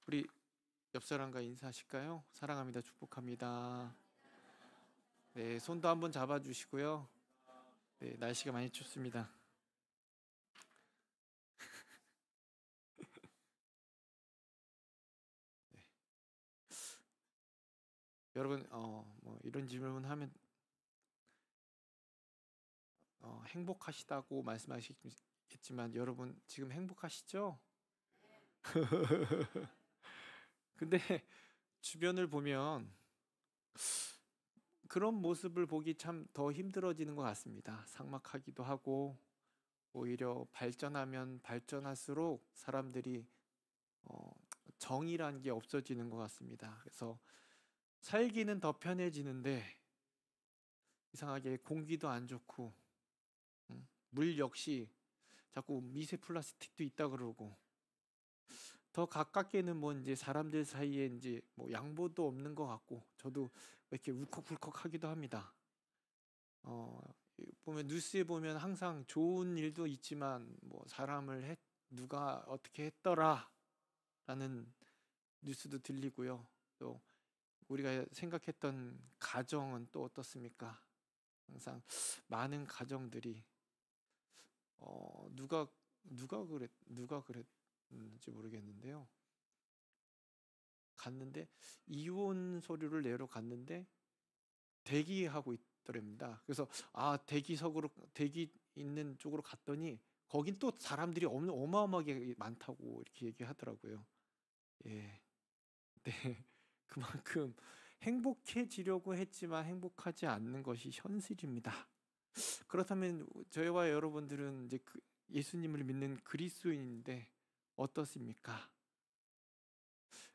우리 옆 사람과 인사하실까요? 사랑합니다. 축복합니다. 네, 손도 한번 잡아주시고요. 네, 날씨가 많이 춥습니다. 네. 여러분, 뭐 이런 질문하면 행복하시다고 말씀하시겠지만 여러분 지금 행복하시죠? 근데 주변을 보면 그런 모습을 보기 참 더 힘들어지는 것 같습니다. 삭막하기도 하고 오히려 발전하면 발전할수록 사람들이 어, 정이란 게 없어지는 것 같습니다. 그래서 살기는 더 편해지는데 이상하게 공기도 안 좋고 물 역시 자꾸 미세 플라스틱도 있다 그러고 더 가깝게는 뭐 이제 사람들 사이에 이제 뭐 양보도 없는 것 같고 저도 이렇게 울컥울컥하기도 합니다. 어, 보면 뉴스에 보면 항상 좋은 일도 있지만 뭐 누가 어떻게 했더라 라는 뉴스도 들리고요. 또 우리가 생각했던 가정은 또 어떻습니까? 항상 많은 가정들이 누가 그랬는지 모르겠는데요. 갔는데 이혼 서류를 내러 갔는데 대기하고 있더랍니다. 그래서 대기 있는 쪽으로 갔더니 거긴 또 사람들이 어마어마하게 많다고 이렇게 얘기하더라고요. 예. 네. 그만큼 행복해지려고 했지만 행복하지 않는 것이 현실입니다. 그렇다면 저희와 여러분들은 이제 예수님을 믿는 그리스도인인데 어떻습니까?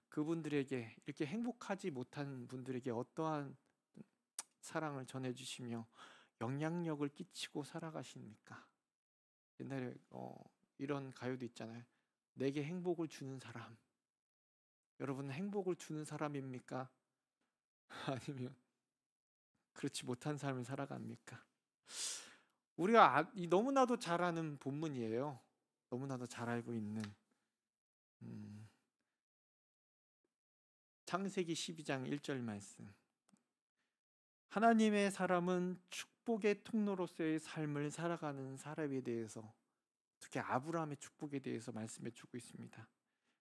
그분들에게 이렇게 행복하지 못한 분들에게 어떠한 사랑을 전해주시며 영향력을 끼치고 살아가십니까? 옛날에 이런 가요도 있잖아요. 내게 행복을 주는 사람. 여러분 행복을 주는 사람입니까? 아니면 그렇지 못한 삶을 살아갑니까? 우리가 너무나도 잘 아는 본문이에요. 너무나도 잘 알고 있는 창세기 12장 1절 말씀. 하나님의 사람은 축복의 통로로서의 삶을 살아가는 사람에 대해서 특히 아브라함의 축복에 대해서 말씀해 주고 있습니다.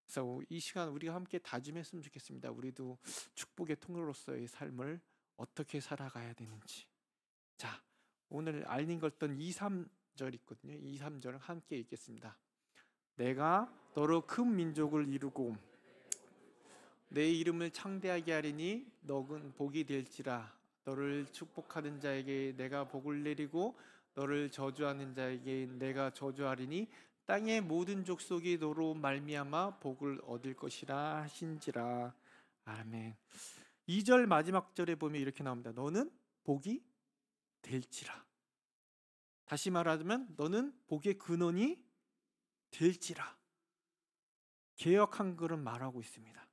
그래서 이 시간 우리가 함께 다짐했으면 좋겠습니다. 우리도 축복의 통로로서의 삶을 어떻게 살아가야 되는지. 자, 오늘 알린 걸던 2, 3절 있거든요. 2, 3절 함께 읽겠습니다. 내가 너로 큰 민족을 이루고 내 이름을 창대하게 하리니 너는 복이 될지라. 너를 축복하는 자에게 내가 복을 내리고 너를 저주하는 자에게 내가 저주하리니 땅의 모든 족속이 너로 말미암아 복을 얻을 것이라 하신지라. 아멘. 2절 마지막 절에 보면 이렇게 나옵니다. 너는 복이 될지라. 다시 말하자면 너는 복의 근원이 될지라. 개역 한글은 말하고 있습니다.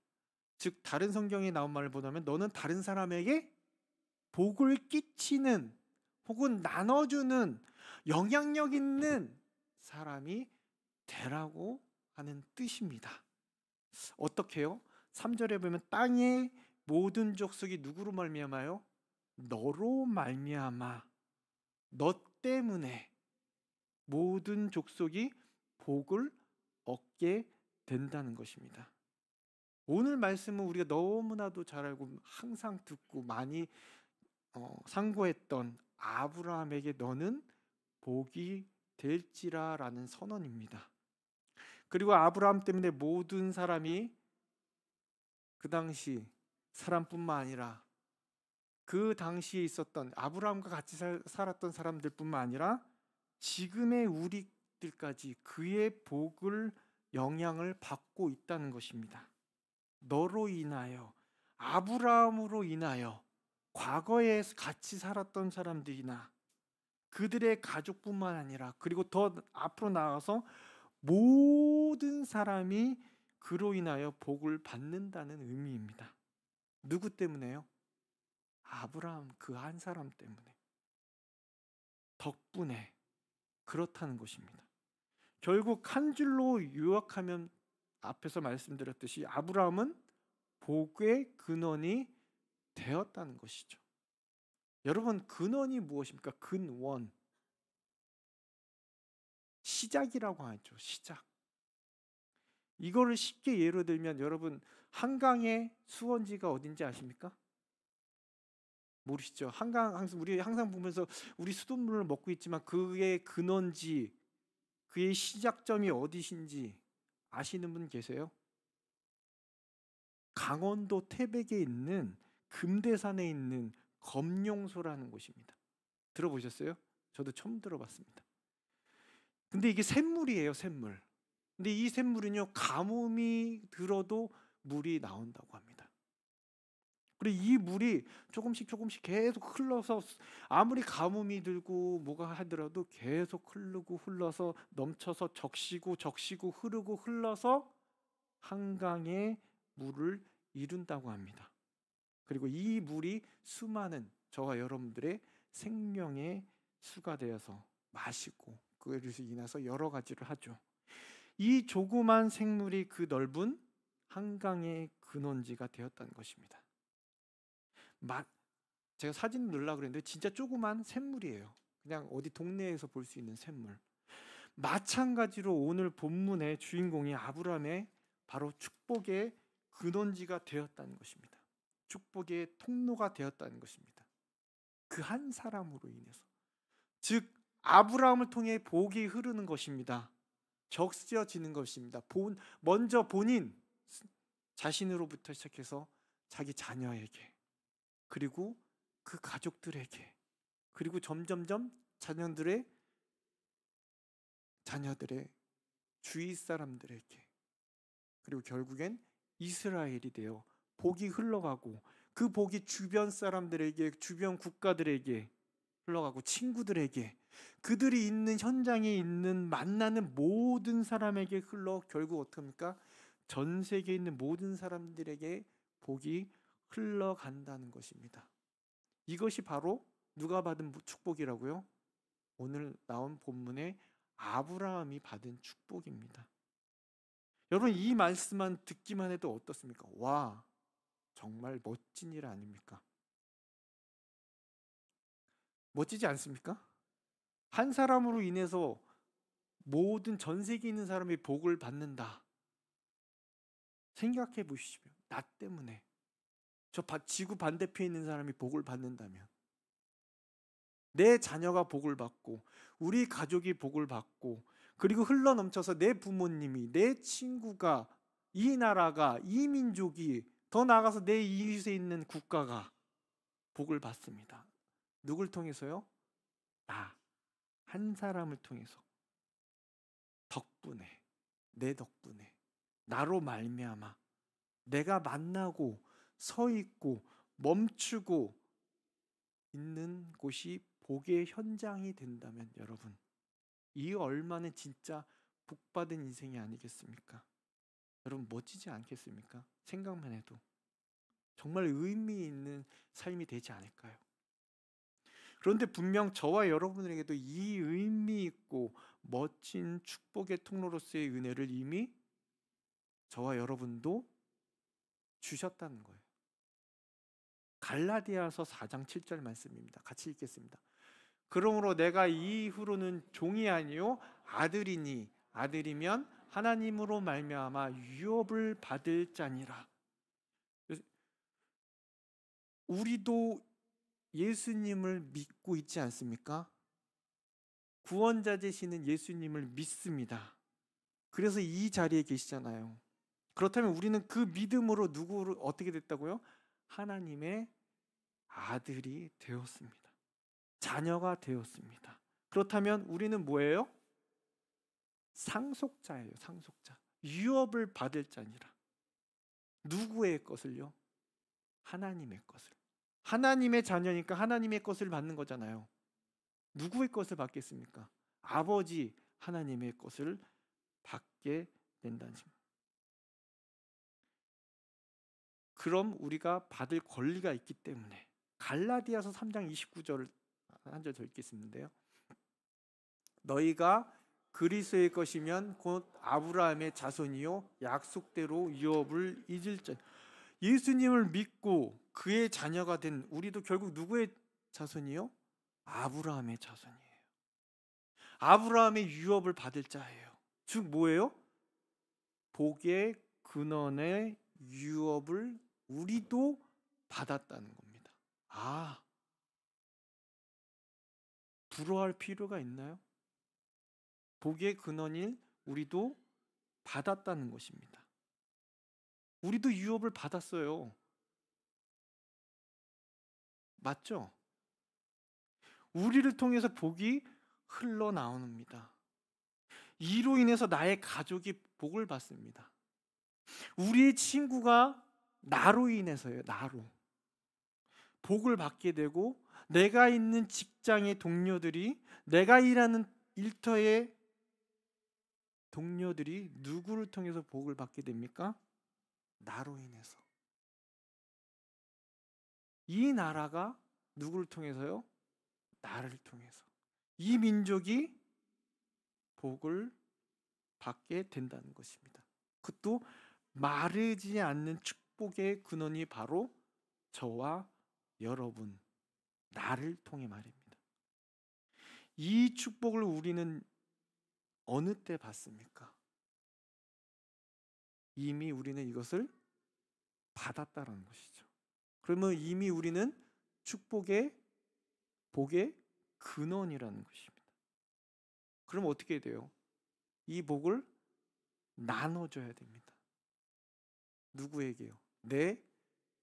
즉 다른 성경에 나온 말을 보자면 너는 다른 사람에게 복을 끼치는 혹은 나눠주는 영향력 있는 사람이 되라고 하는 뜻입니다. 어떻게요? 3절에 보면 땅의 모든 족속이 누구로 말미암아요? 너로 말미암아. 너 때문에 모든 족속이 복을 얻게 된다는 것입니다. 오늘 말씀은 우리가 너무나도 잘 알고 항상 듣고 많이 상고했던 아브라함에게 너는 복이 될지라라는 선언입니다. 그리고 아브라함 때문에 모든 사람이 그 당시 사람뿐만 아니라 그 당시에 있었던 아브라함과 같이 살았던 사람들뿐만 아니라 지금의 우리들까지 그의 복을 영향을 받고 있다는 것입니다. 너로 인하여 아브라함으로 인하여 과거에 같이 살았던 사람들이나 그들의 가족뿐만 아니라 그리고 더 앞으로 나아가서 모든 사람이 그로 인하여 복을 받는다는 의미입니다. 누구 때문에요? 아브라함 그 한 사람 때문에 덕분에 그렇다는 것입니다. 결국 한 줄로 요약하면 앞에서 말씀드렸듯이 아브라함은 복의 근원이 되었다는 것이죠. 여러분, 근원이 무엇입니까? 근원, 시작이라고 하죠. 시작. 이거를 쉽게 예로 들면 여러분, 한강의 수원지가 어딘지 아십니까? 모르시죠? 한강, 우리 항상 보면서 우리 수돗물을 먹고 있지만 그의 근원지, 그의 시작점이 어디신지 아시는 분 계세요? 강원도 태백에 있는 금대산에 있는 검룡소라는 곳입니다. 들어보셨어요? 저도 처음 들어봤습니다. 근데 이게 샘물이에요, 샘물. 근데 이 샘물은요, 가뭄이 들어도 물이 나온다고 합니다. 그리고 이 물이 조금씩 계속 흘러서 아무리 가뭄이 들고 뭐가 하더라도 계속 흐르고 흘러서 넘쳐서 적시고 흐르고 흘러서 한강에 물을 이룬다고 합니다. 그리고 이 물이 수많은 저와 여러분들의 생명의 수가 되어서 마시고 그것으로 인해서 여러 가지를 하죠. 이 조그만 생물이 그 넓은 한강의 근원지가 되었다는 것입니다. 제가 사진 넣으려고 그랬는데 진짜 조그만 샘물이에요. 그냥 어디 동네에서 볼 수 있는 샘물. 마찬가지로 오늘 본문의 주인공이 아브라함의 바로 축복의 근원지가 되었다는 것입니다. 축복의 통로가 되었다는 것입니다. 그 한 사람으로 인해서, 즉 아브라함을 통해 복이 흐르는 것입니다. 적셔지는 것입니다. 먼저 본인 자신으로부터 시작해서 자기 자녀에게, 그리고 그 가족들에게, 그리고 점점점 자녀들의 주위 사람들에게, 그리고 결국엔 이스라엘이 되어 복이 흘러가고 그 복이 주변 사람들에게, 주변 국가들에게 흘러가고 친구들에게, 그들이 있는 현장에 있는 만나는 모든 사람에게 흘러 결국 어떻게 합니까? 전 세계에 있는 모든 사람들에게 복이 흘러간다는 것입니다. 이것이 바로 누가 받은 축복이라고요? 오늘 나온 본문의 아브라함이 받은 축복입니다. 여러분, 이 말씀만 듣기만 해도 어떻습니까? 와, 정말 멋진 일 아닙니까? 멋지지 않습니까? 한 사람으로 인해서 모든 전 세계에 있는 사람이 복을 받는다. 생각해 보십시오. 나 때문에 저 지구 반대편에 있는 사람이 복을 받는다면, 내 자녀가 복을 받고 우리 가족이 복을 받고, 그리고 흘러넘쳐서 내 부모님이, 내 친구가, 이 나라가, 이 민족이, 더 나아가서 내 이웃에 있는 국가가 복을 받습니다. 누굴 통해서요? 나 한 사람을 통해서, 덕분에, 내 덕분에, 나로 말미암아 내가 만나고 서 있고 멈추고 있는 곳이 복의 현장이 된다면 여러분, 이 얼마나 진짜 복받은 인생이 아니겠습니까? 여러분, 멋지지 않겠습니까? 생각만 해도 정말 의미 있는 삶이 되지 않을까요? 그런데 분명 저와 여러분에게도 이 의미 있고 멋진 축복의 통로로서의 은혜를 이미 저와 여러분도 주셨다는 거예요. 갈라디아서 4장 7절 말씀입니다. 같이 읽겠습니다. 그러므로 내가 이후로는 종이 아니요 아들이니, 아들이면 하나님으로 말미암아 유업을 받을 자니라. 우리도 예수님을 믿고 있지 않습니까? 구원자 되시는 예수님을 믿습니다. 그래서 이 자리에 계시잖아요. 그렇다면 우리는 그 믿음으로 누구를 어떻게 됐다고요? 하나님의 아들이 되었습니다. 자녀가 되었습니다. 그렇다면 우리는 뭐예요? 상속자예요. 상속자. 유업을 받을 자니라. 누구의 것을요? 하나님의 것을. 하나님의 자녀니까 하나님의 것을 받는 거잖아요. 누구의 것을 받겠습니까? 아버지 하나님의 것을 받게 된다는 점. 그럼 우리가 받을 권리가 있기 때문에 갈라디아서 3장 29절을 한 절 더 읽겠는데요. 너희가 그리스도의 것이면 곧 아브라함의 자손이요 약속대로 유업을 잊을 자. 예수님을 믿고 그의 자녀가 된 우리도 결국 누구의 자손이요? 아브라함의 자손이에요. 아브라함의 유업을 받을 자예요. 즉 뭐예요? 복의 근원의 유업을 우리도 받았다는 겁니다. 아, 부러워할 필요가 있나요? 복의 근원인 우리도 받았다는 것입니다. 우리도 유업을 받았어요. 맞죠? 우리를 통해서 복이 흘러나옵니다. 이로 인해서 나의 가족이 복을 받습니다. 우리의 친구가 나로 인해서요. 나로 복을 받게 되고, 내가 있는 직장의 동료들이, 내가 일하는 일터의 동료들이 누구를 통해서 복을 받게 됩니까? 나로 인해서. 이 나라가 누구를 통해서요? 나를 통해서. 이 민족이 복을 받게 된다는 것입니다. 그것도 마르지 않는 축복의 근원이 바로 저와 여러분, 나를 통해 말입니다. 이 축복을 우리는 어느 때 받습니까? 이미 우리는 이것을 받았다는 것이죠. 그러면 이미 우리는 축복의, 복의 근원이라는 것입니다. 그럼 어떻게 돼요? 이 복을 나눠줘야 됩니다. 누구에게요? 내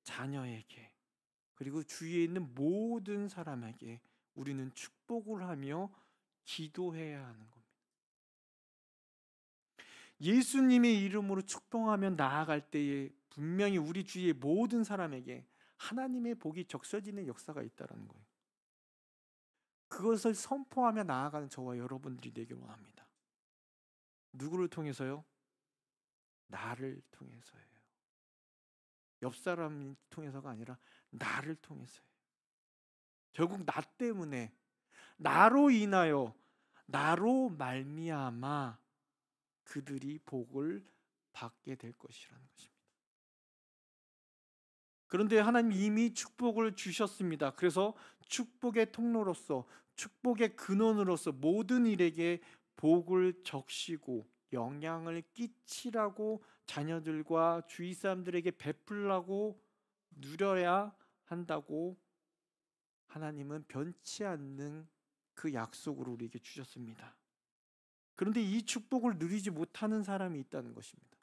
자녀에게, 그리고 주위에 있는 모든 사람에게 우리는 축복을 하며 기도해야 하는 겁니다. 예수님의 이름으로 축복하며 나아갈 때에 분명히 우리 주위의 모든 사람에게 하나님의 복이 적셔지는 역사가 있다는 거예요. 그것을 선포하며 나아가는 저와 여러분들이 되기를 원합니다. 누구를 통해서요? 나를 통해서예요. 옆 사람을 통해서가 아니라 나를 통해서예요. 결국 나 때문에, 나로 인하여, 나로 말미암아 그들이 복을 받게 될 것이라는 것입니다. 그런데 하나님 이미 축복을 주셨습니다. 그래서 축복의 통로로서, 축복의 근원으로서 모든 일에게 복을 적시고 영향을 끼치라고, 자녀들과 주위 사람들에게 베풀라고 누려야 한다고 하나님은 변치 않는 그 약속을 우리에게 주셨습니다. 그런데 이 축복을 누리지 못하는 사람이 있다는 것입니다.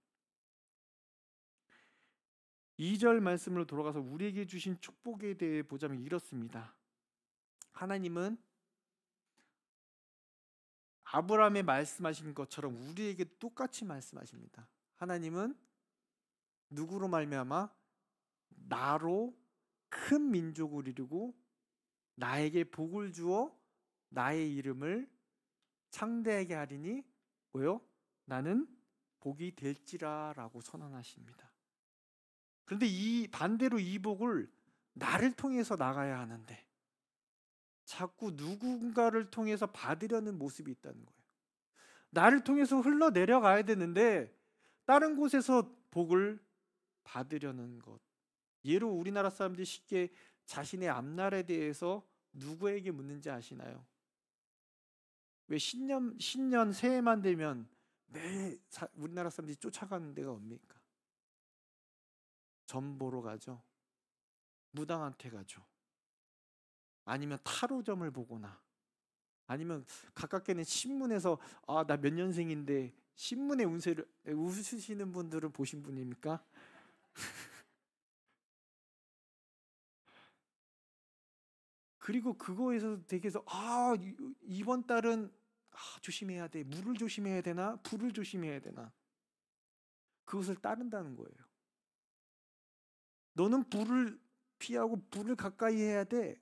2절 말씀으로 돌아가서 우리에게 주신 축복에 대해 보자면 이렇습니다. 하나님은 아브라함에 말씀하신 것처럼 우리에게 똑같이 말씀하십니다. 하나님은 누구로 말미암아 나로 큰 민족을 이루고 나에게 복을 주어 나의 이름을 창대하게 하리니 뭐요? 나는 복이 될지라 라고 선언하십니다. 그런데 이 반대로 이 복을 나를 통해서 나가야 하는데 자꾸 누군가를 통해서 받으려는 모습이 있다는 거예요. 나를 통해서 흘러내려가야 되는데 다른 곳에서 복을 받으려는 것. 예로 우리나라 사람들이 쉽게 자신의 앞날에 대해서 누구에게 묻는지 아시나요? 왜 신년 새해만 되면 우리나라 사람들이 쫓아가는 데가 뭡니까? 점 보러 가죠. 무당한테 가죠. 아니면 타로점을 보거나, 아니면 가깝게는 신문에서 나 몇 년생인데 신문의 운세를 웃으시는 분들은 보신 분입니까? 그리고 그거에서 되게서 이번 달은 조심해야 돼. 물을 조심해야 되나? 불을 조심해야 되나? 그것을 따른다는 거예요. 너는 불을 피하고 불을 가까이 해야 돼.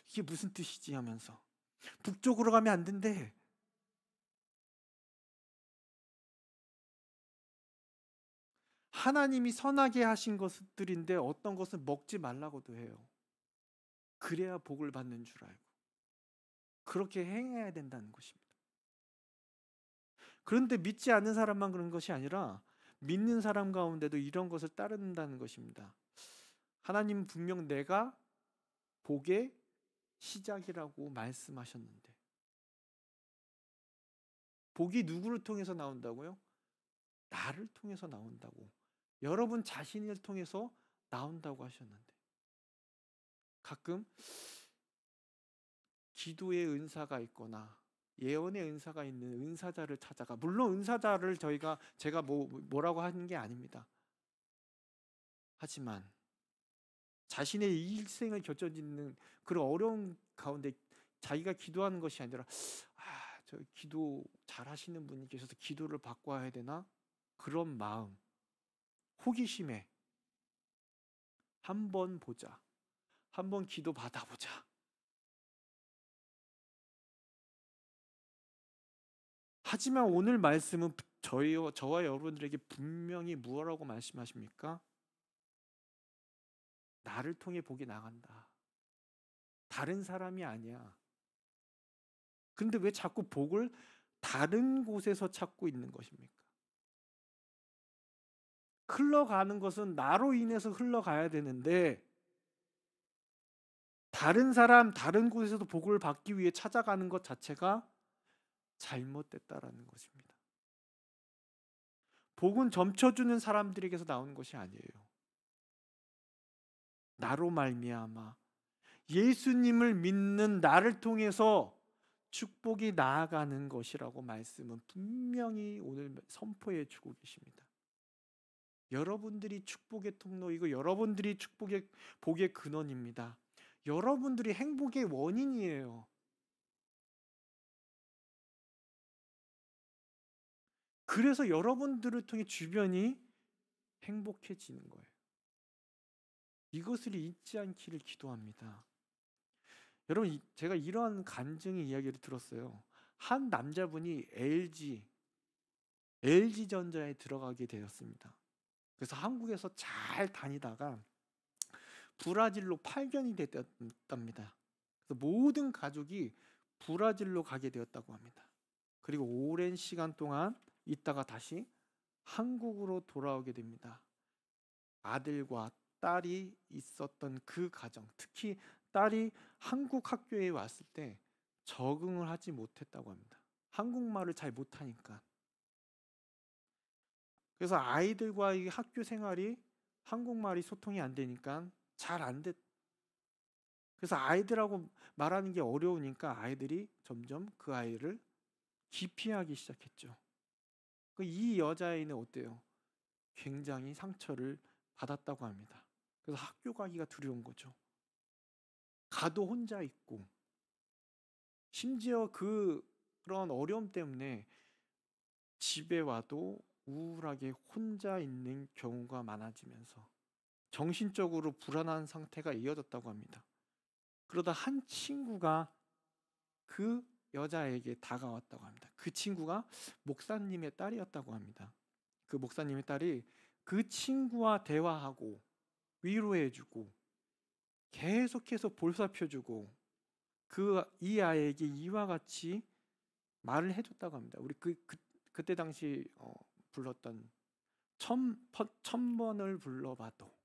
이게 무슨 뜻이지 하면서 북쪽으로 가면 안 된대. 하나님이 선하게 하신 것들인데 어떤 것은 먹지 말라고도 해요. 그래야 복을 받는 줄 알고 그렇게 행해야 된다는 것입니다. 그런데 믿지 않는 사람만 그런 것이 아니라 믿는 사람 가운데도 이런 것을 따른다는 것입니다. 하나님 분명 내가 복의 시작이라고 말씀하셨는데, 복이 누구를 통해서 나온다고요? 나를 통해서 나온다고, 여러분 자신을 통해서 나온다고 하셨는데, 가끔 기도의 은사가 있거나 예언의 은사가 있는 은사자를 찾아가, 물론 은사자를 제가 뭐라고 하는 게 아닙니다. 하지만 자신의 일생을 결정짓는 그런 어려운 가운데 자기가 기도하는 것이 아니라, 저 기도 잘하시는 분이 계셔서 기도를 바꿔야 되나? 그런 마음, 호기심에 한번 보자, 한번 기도 받아보자. 하지만 오늘 말씀은 저와 여러분들에게 분명히 무엇라고 말씀하십니까? 나를 통해 복이 나간다. 다른 사람이 아니야. 그런데 왜 자꾸 복을 다른 곳에서 찾고 있는 것입니까? 흘러가는 것은 나로 인해서 흘러가야 되는데, 다른 사람, 다른 곳에서도 복을 받기 위해 찾아가는 것 자체가 잘못됐다라는 것입니다. 복은 점쳐주는 사람들에게서 나오는 것이 아니에요. 나로 말미암아 예수님을 믿는 나를 통해서 축복이 나아가는 것이라고 말씀은 분명히 오늘 선포해 주고 계십니다. 여러분들이 축복의 통로이고 여러분들이 복의 근원입니다. 여러분들이 행복의 원인이에요. 그래서 여러분들을 통해 주변이 행복해지는 거예요. 이것을 잊지 않기를 기도합니다. 여러분, 제가 이러한 간증의 이야기를 들었어요. 한 남자분이 LG전자에 들어가게 되었습니다. 그래서 한국에서 잘 다니다가 브라질로 파견이 됐답니다. 그래서 모든 가족이 브라질로 가게 되었다고 합니다. 그리고 오랜 시간 동안 있다가 다시 한국으로 돌아오게 됩니다. 아들과 딸이 있었던 그 가정, 특히 딸이 한국 학교에 왔을 때 적응을 하지 못했다고 합니다. 한국말을 잘 못하니까. 그래서 아이들과의 학교 생활이 한국말이 소통이 안 되니까 잘 안 됐. 그래서 아이들하고 말하는 게 어려우니까 아이들이 점점 그 아이를 기피하기 시작했죠. 이 여자아이는 어때요? 굉장히 상처를 받았다고 합니다. 그래서 학교 가기가 두려운 거죠. 가도 혼자 있고, 심지어 그런 어려움 때문에 집에 와도 우울하게 혼자 있는 경우가 많아지면서 정신적으로 불안한 상태가 이어졌다고 합니다. 그러다 한 친구가 그 여자에게 다가왔다고 합니다. 그 친구가 목사님의 딸이었다고 합니다. 그 목사님의 딸이 그 친구와 대화하고 위로해주고 계속해서 보살펴주고 이 아이에게 이와 같이 말을 해줬다고 합니다. 우리 그때 당시 불렀던 천번을 불러봐도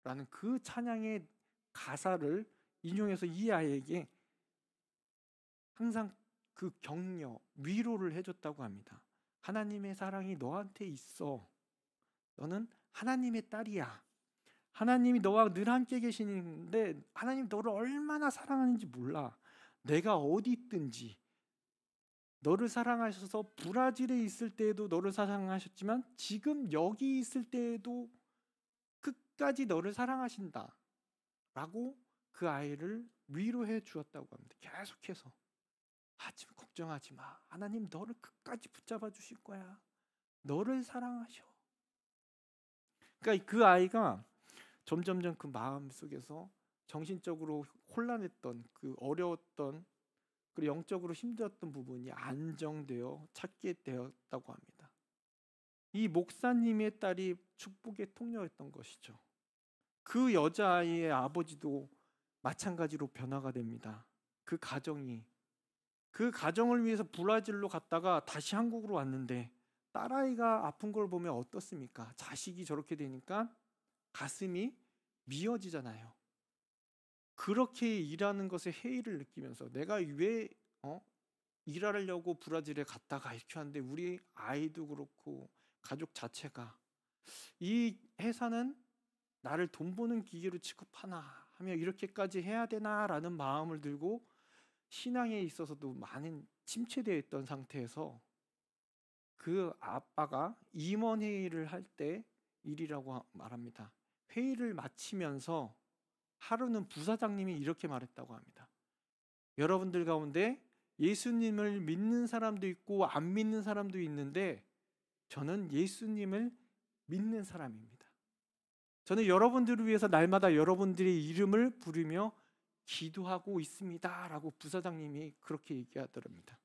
라는 그 찬양의 가사를 인용해서 이 아이에게 항상 그 격려, 위로를 해줬다고 합니다. 하나님의 사랑이 너한테 있어. 너는 하나님의 딸이야. 하나님이 너와 늘 함께 계시는데 하나님 너를 얼마나 사랑하는지 몰라. 내가 어디 있든지 너를 사랑하셔서 브라질에 있을 때에도 너를 사랑하셨지만 지금 여기 있을 때에도 끝까지 너를 사랑하신다 라고 그 아이를 위로해 주었다고 합니다. 계속해서 하지만 걱정하지 마. 하나님 너를 끝까지 붙잡아 주실 거야. 너를 사랑하셔. 그러니까 그 아이가 점점점 그 마음 속에서 정신적으로 혼란했던 그 어려웠던 그리고 영적으로 힘들었던 부분이 안정되어 찾게 되었다고 합니다. 이 목사님의 딸이 축복의 통로였던 것이죠. 그 여자아이의 아버지도 마찬가지로 변화가 됩니다. 그 가정이 그 가정을 위해서 브라질로 갔다가 다시 한국으로 왔는데 딸아이가 아픈 걸 보면 어떻습니까? 자식이 저렇게 되니까 가슴이 미어지잖아요. 그렇게 일하는 것에 해이를 느끼면서 내가 왜 일하려고 브라질에 갔다가 이렇게 하는데 우리 아이도 그렇고 가족 자체가 이 회사는 나를 돈 버는 기계로 취급하나 하며 이렇게까지 해야 되나라는 마음을 들고 신앙에 있어서도 많은 침체되어 있던 상태에서 그 아빠가 임원회의를 할 때 일이라고 말합니다. 회의를 마치면서 하루는 부사장님이 이렇게 말했다고 합니다. 여러분들 가운데 예수님을 믿는 사람도 있고 안 믿는 사람도 있는데 저는 예수님을 믿는 사람입니다. 저는 여러분들을 위해서 날마다 여러분들의 이름을 부르며 기도하고 있습니다 라고 부사장님이 그렇게 얘기하더랍니다.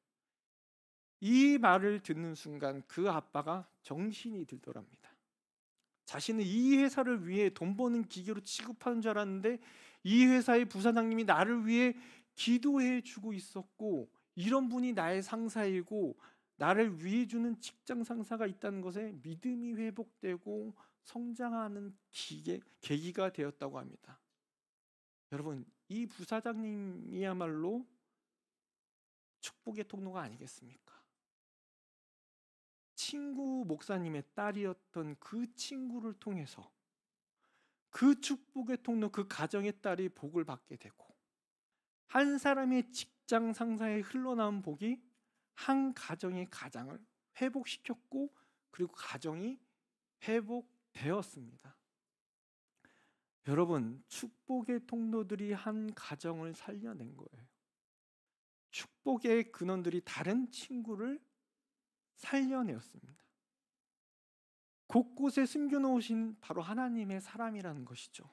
이 말을 듣는 순간 그 아빠가 정신이 들더랍니다. 자신은 이 회사를 위해 돈 버는 기계로 취급하는 줄 알았는데 이 회사의 부사장님이 나를 위해 기도해 주고 있었고 이런 분이 나의 상사이고 나를 위해 주는 직장 상사가 있다는 것에 믿음이 회복되고 성장하는 계기가 되었다고 합니다. 여러분, 이 부사장님이야말로 축복의 통로가 아니겠습니까? 친구 목사님의 딸이었던 그 친구를 통해서 그 축복의 통로, 그 가정의 딸이 복을 받게 되고 한 사람의 직장 상사에 흘러나온 복이 한 가정의 가장을 회복시켰고 그리고 가정이 회복되었습니다. 여러분, 축복의 통로들이 한 가정을 살려낸 거예요. 축복의 근원들이 다른 친구를 살려내었습니다. 곳곳에 숨겨놓으신 바로 하나님의 사람이라는 것이죠.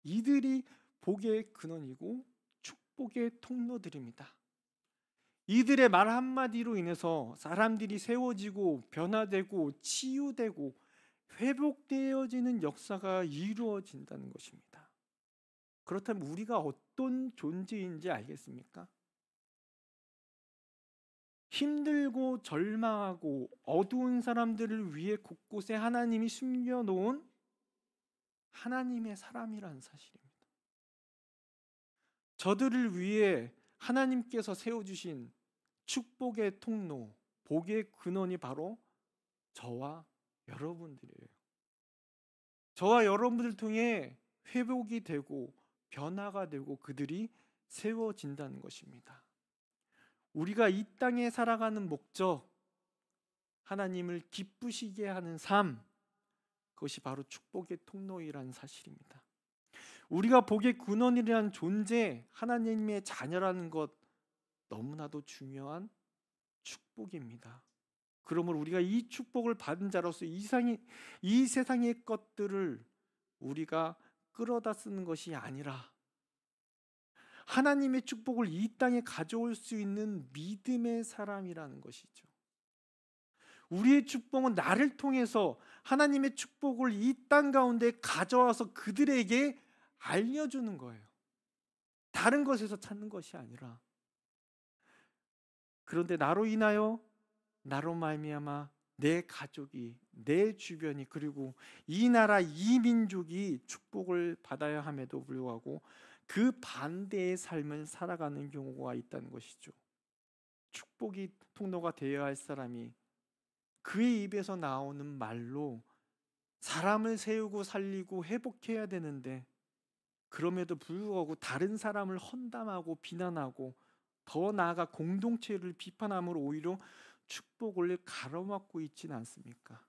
이들이 복의 근원이고 축복의 통로들입니다. 이들의 말 한마디로 인해서 사람들이 세워지고 변화되고 치유되고 회복되어지는 역사가 이루어진다는 것입니다. 그렇다면 우리가 어떤 존재인지 알겠습니까? 힘들고 절망하고 어두운 사람들을 위해 곳곳에 하나님이 숨겨놓은 하나님의 사람이라는 사실입니다. 저들을 위해 하나님께서 세워주신 축복의 통로, 복의 근원이 바로 저와 여러분들이에요. 저와 여러분들 통해 회복이 되고 변화가 되고 그들이 세워진다는 것입니다. 우리가 이 땅에 살아가는 목적, 하나님을 기쁘시게 하는 삶, 그것이 바로 축복의 통로이라는 사실입니다. 우리가 복의 근원이라는 존재, 하나님의 자녀라는 것 너무나도 중요한 축복입니다. 그러므로 우리가 이 축복을 받은 자로서 이 세상의 것들을 우리가 끌어다 쓰는 것이 아니라 하나님의 축복을 이 땅에 가져올 수 있는 믿음의 사람이라는 것이죠. 우리의 축복은 나를 통해서 하나님의 축복을 이 땅 가운데 가져와서 그들에게 알려주는 거예요. 다른 것에서 찾는 것이 아니라. 그런데 나로 인하여 나로 말미암아 내 가족이, 내 주변이, 그리고 이 나라, 이 민족이 축복을 받아야 함에도 불구하고 그 반대의 삶을 살아가는 경우가 있다는 것이죠. 축복이 통로가 되어야 할 사람이 그의 입에서 나오는 말로 사람을 세우고 살리고 회복해야 되는데 그럼에도 불구하고 다른 사람을 험담하고 비난하고 더 나아가 공동체를 비판함으로 오히려 축복을 가로막고 있지는 않습니까?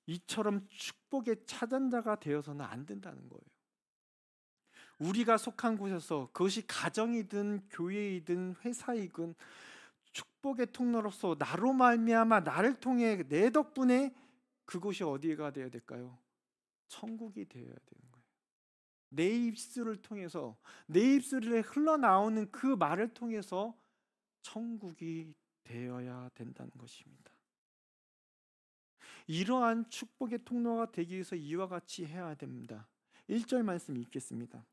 이처럼 축복의 차단자가 되어서는 안 된다는 거예요. 우리가 속한 곳에서 그것이 가정이든 교회이든 회사이든 축복의 통로로서 나로 말미암아 나를 통해 내 덕분에 그곳이 어디가 되어야 될까요? 천국이 되어야 되는 거예요. 내 입술을 통해서, 내 입술에 흘러나오는 그 말을 통해서 천국이 되어야 된다는 것입니다. 이러한 축복의 통로가 되기 위해서 이와 같이 해야 됩니다. 1절 말씀 읽겠습니다.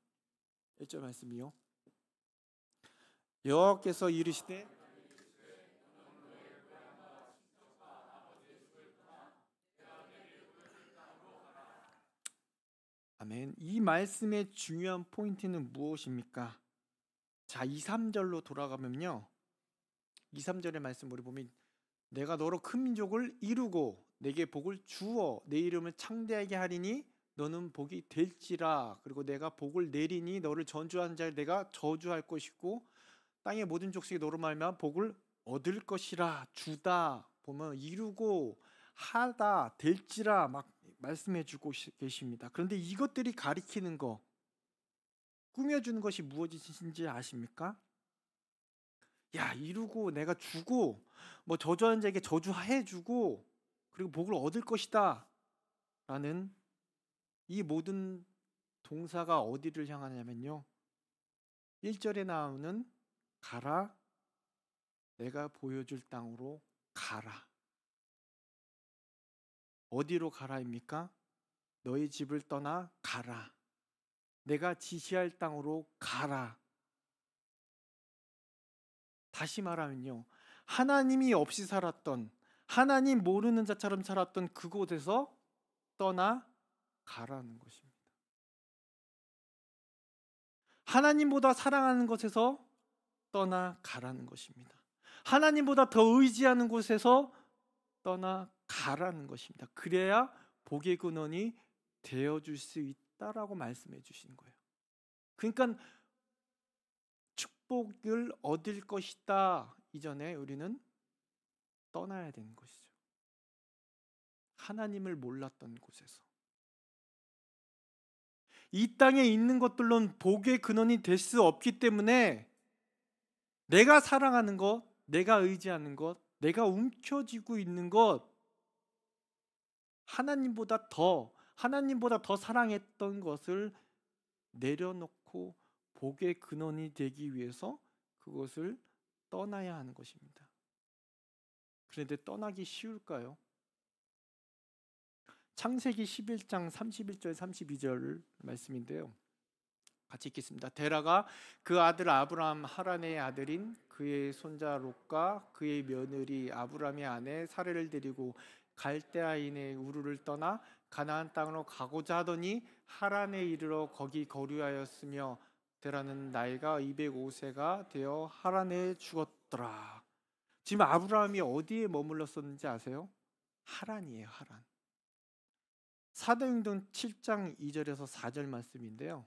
1절 말씀이요. 여호와께서 이르시되 아멘. 이 말씀의 중요한 포인트는 무엇입니까? 자, 2, 3절로 돌아가면요. 2, 3절의 말씀 우리 보면 내가 너로 큰 민족을 이루고 내게 복을 주어 내 이름을 창대하게 하리니 너는 복이 될지라. 그리고 내가 복을 내리니 너를 전주하는 자를 내가 저주할 것이고 땅의 모든 족속이 너로 말미암아 복을 얻을 것이라. 주다 보면 이루고 하다 될지라 막 말씀해 주고 계십니다. 그런데 이것들이 가리키는 거, 꾸며주는 것이 무엇인지 아십니까? 야, 이루고 내가 주고 뭐 저주하는 자에게 저주해 주고 그리고 복을 얻을 것이다 라는 이 모든 동사가 어디를 향하냐면요, 1절에 나오는 가라, 내가 보여줄 땅으로 가라. 어디로 가라입니까? 너희 집을 떠나 가라. 내가 지시할 땅으로 가라. 다시 말하면요, 하나님이 없이 살았던, 하나님 모르는 자처럼 살았던 그곳에서 떠나 가라는 것입니다. 하나님보다 사랑하는 것에서 떠나 가라는 것입니다. 하나님보다 더 의지하는 곳에서 떠나 가라는 것입니다. 그래야 복의 근원이 되어줄 수 있다라고 말씀해 주신 거예요. 그러니까 축복을 얻을 것이다 이전에 우리는 떠나야 되는 것이죠. 하나님을 몰랐던 곳에서. 이 땅에 있는 것들로는 복의 근원이 될 수 없기 때문에 내가 사랑하는 것, 내가 의지하는 것, 내가 움켜쥐고 있는 것, 하나님보다 더 사랑했던 것을 내려놓고 복의 근원이 되기 위해서 그것을 떠나야 하는 것입니다. 그런데 떠나기 쉬울까요? 창세기 11장 31절 32절 말씀인데요. 같이 읽겠습니다. 데라가 그 아들 아브람 하란의 아들인 그의 손자 롯과 그의 며느리 아브람의 아내 사레를 데리고 갈대아인의 우르를 떠나 가나안 땅으로 가고자 하더니 하란에 이르러 거기 거류하였으며 데라는 나이가 205세가 되어 하란에 죽었더라. 지금 아브라함이 어디에 머물렀었는지 아세요? 하란이에요. 하란. 사도행전 7장 2절에서 4절 말씀인데요.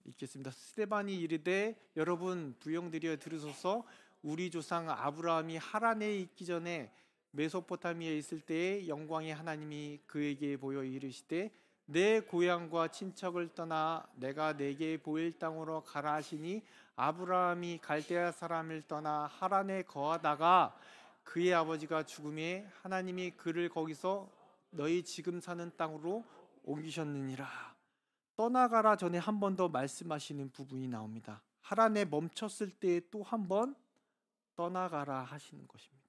읽겠습니다. 스데반이 이르되 여러분 부영들이여 들으소서. 우리 조상 아브라함이 하란에 있기 전에 메소포타미아에 있을 때에 영광의 하나님이 그에게 보여 이르시되 내 고향과 친척을 떠나 내가 내게 보일 땅으로 가라 하시니 아브라함이 갈대아 사람을 떠나 하란에 거하다가 그의 아버지가 죽음에 하나님이 그를 거기서 너희 지금 사는 땅으로 옮기셨느니라. 떠나가라 전에 한 번 더 말씀하시는 부분이 나옵니다. 하란에 멈췄을 때 또 한 번 떠나가라 하시는 것입니다.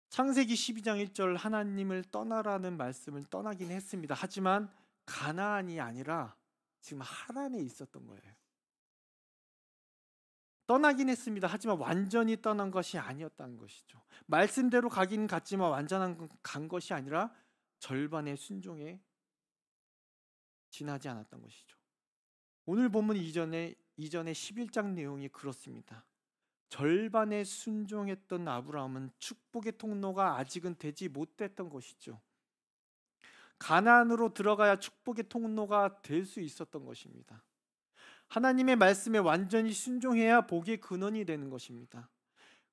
창세기 12장 1절 하나님을 떠나라는 말씀을 떠나긴 했습니다. 하지만 가나안이 아니라 지금 하란에 있었던 거예요. 떠나긴 했습니다. 하지만 완전히 떠난 것이 아니었다는 것이죠. 말씀대로 가긴 갔지만 완전한 간 것이 아니라 절반의 순종에 지나지 않았던 것이죠. 오늘 본문 이전에 11장 내용이 그렇습니다. 절반의 순종했던 아브라함은 축복의 통로가 아직은 되지 못했던 것이죠. 가나안으로 들어가야 축복의 통로가 될 수 있었던 것입니다. 하나님의 말씀에 완전히 순종해야 복의 근원이 되는 것입니다.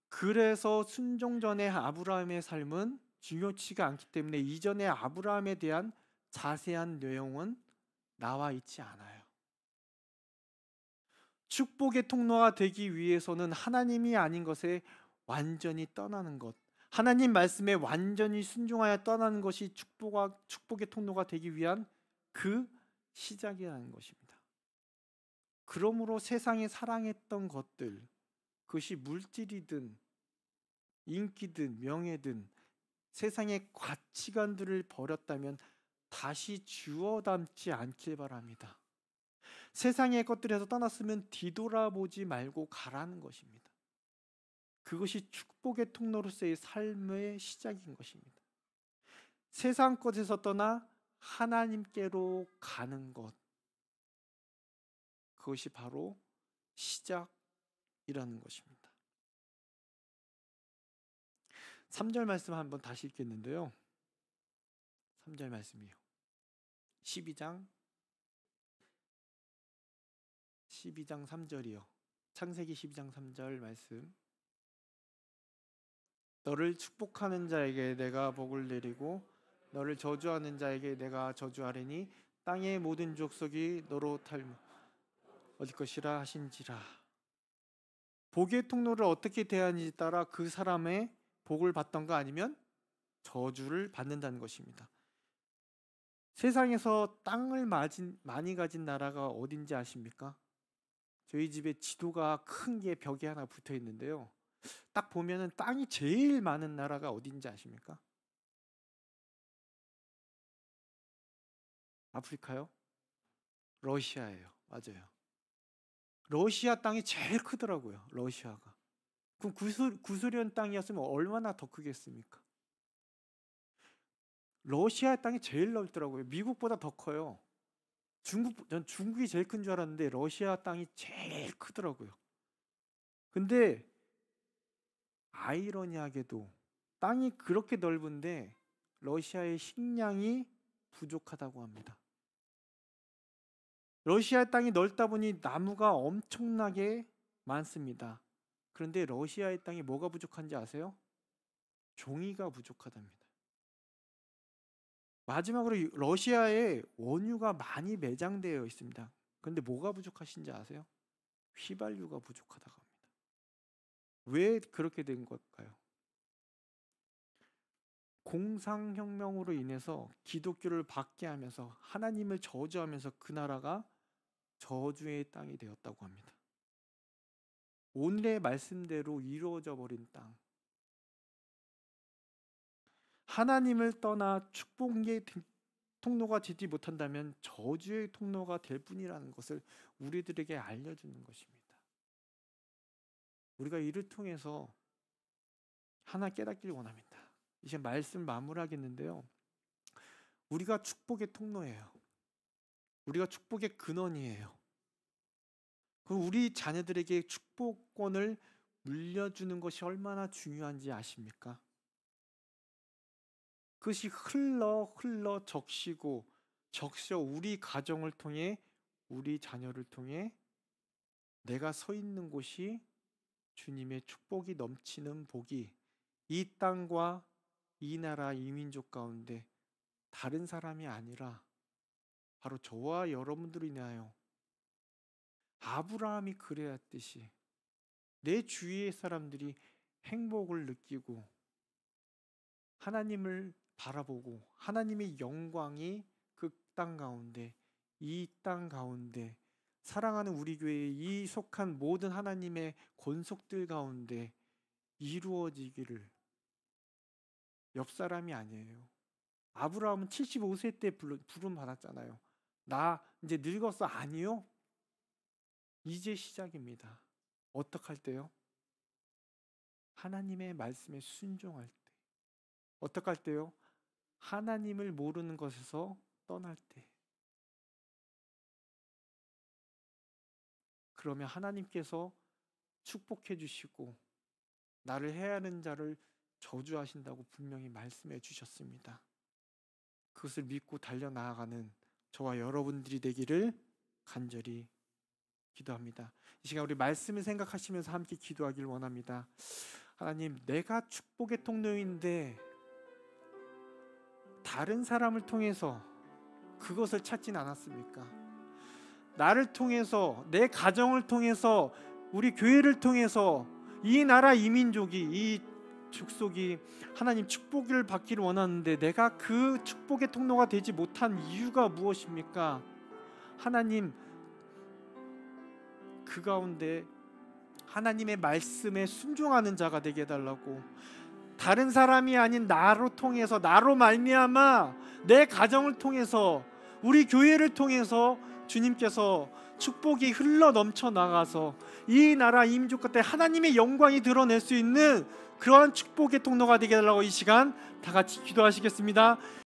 그래서 순종 전의 아브라함의 삶은 중요치가 않기 때문에 이전의 아브라함에 대한 자세한 내용은 나와 있지 않아요. 축복의 통로가 되기 위해서는 하나님이 아닌 것에 완전히 떠나는 것, 하나님 말씀에 완전히 순종하여 떠나는 것이 축복의 통로가 되기 위한 그 시작이라는 것입니다. 그러므로 세상에 사랑했던 것들, 그것이 물질이든 인기든 명예든 세상의 가치관들을 버렸다면 다시 주워 담지 않길 바랍니다. 세상의 것들에서 떠났으면 뒤돌아보지 말고 가라는 것입니다. 그것이 축복의 통로로서의 삶의 시작인 것입니다. 세상 것에서 떠나 하나님께로 가는 것, 그것이 바로 시작이라는 것입니다. 3절 말씀 한번 다시 읽겠는데요. 3절 말씀이요. 12장 3절이요. 창세기 12장 3절 말씀. 너를 축복하는 자에게 내가 복을 내리고 너를 저주하는 자에게 내가 저주하리니 땅의 모든 족속이 너로 얻을 것이라 하신지라. 복의 통로를 어떻게 대하는지 따라 그 사람의 복을 받던가 아니면 저주를 받는다는 것입니다. 세상에서 땅을 많이 가진 나라가 어딘지 아십니까? 저희 집에 지도가 큰 게 벽에 하나 붙어 있는데요. 딱 보면은 땅이 제일 많은 나라가 어딘지 아십니까? 아프리카요? 러시아예요. 맞아요. 러시아 땅이 제일 크더라고요. 러시아가. 그럼 구소련 땅이었으면 얼마나 더 크겠습니까? 러시아 땅이 제일 넓더라고요. 미국보다 더 커요. 전 중국이 제일 큰 줄 알았는데 러시아 땅이 제일 크더라고요. 근데 아이러니하게도 땅이 그렇게 넓은데 러시아의 식량이 부족하다고 합니다. 러시아 땅이 넓다 보니 나무가 엄청나게 많습니다. 그런데 러시아의 땅이 뭐가 부족한지 아세요? 종이가 부족하답니다. 마지막으로 러시아에 원유가 많이 매장되어 있습니다. 그런데 뭐가 부족하신지 아세요? 휘발유가 부족하다고 합니다. 왜 그렇게 된 걸까요? 공상혁명으로 인해서 기독교를 받게 하면서 하나님을 저주하면서 그 나라가 저주의 땅이 되었다고 합니다. 오늘의 말씀대로 이루어져 버린 땅, 하나님을 떠나 축복의 통로가 되지 못한다면 저주의 통로가 될 뿐이라는 것을 우리들에게 알려주는 것입니다. 우리가 이를 통해서 하나 깨닫길 원합니다. 이제 말씀 마무리하겠는데요. 우리가 축복의 통로예요. 우리가 축복의 근원이에요. 그럼 우리 자녀들에게 축복권을 물려주는 것이 얼마나 중요한지 아십니까? 그것이 흘러 적셔 우리 가정을 통해 우리 자녀를 통해 내가 서 있는 곳이 주님의 축복이 넘치는 복이 이 땅과 이 나라 이 민족 가운데 다른 사람이 아니라 바로 저와 여러분들로 인하여 아브라함이 그래했듯이 내 주위의 사람들이 행복을 느끼고 하나님을 바라보고 하나님의 영광이 그 땅 가운데 이 땅 가운데 사랑하는 우리 교회에 이 속한 모든 하나님의 권속들 가운데 이루어지기를. 옆 사람이 아니에요. 아브라함은 75세 때 부름 받았잖아요. 나 이제 늙었어. 아니요. 이제 시작입니다. 어떻게 할 때요? 하나님의 말씀에 순종할 때. 어떻게 할 때요? 하나님을 모르는 것에서 떠날 때. 그러면 하나님께서 축복해 주시고 나를 해하는 자를 저주하신다고 분명히 말씀해 주셨습니다. 그것을 믿고 달려나아가는 저와 여러분들이 되기를 간절히 기도합니다. 이 시간 우리 말씀을 생각하시면서 함께 기도하길 원합니다. 하나님, 내가 축복의 통로인데 다른 사람을 통해서 그것을 찾진 않았습니까? 나를 통해서, 내 가정을 통해서, 우리 교회를 통해서 이 나라 이 민족이, 이 족속이 하나님 축복을 받기를 원하는데 내가 그 축복의 통로가 되지 못한 이유가 무엇입니까? 하나님, 그 가운데 하나님의 말씀에 순종하는 자가 되게 해달라고. 다른 사람이 아닌 나로 통해서, 나로 말미암아 내 가정을 통해서, 우리 교회를 통해서 주님께서 축복이 흘러 넘쳐 나가서 이 나라 이 민족 끝에 하나님의 영광이 드러낼 수 있는 그러한 축복의 통로가 되게 해달라고 이 시간 다 같이 기도하시겠습니다.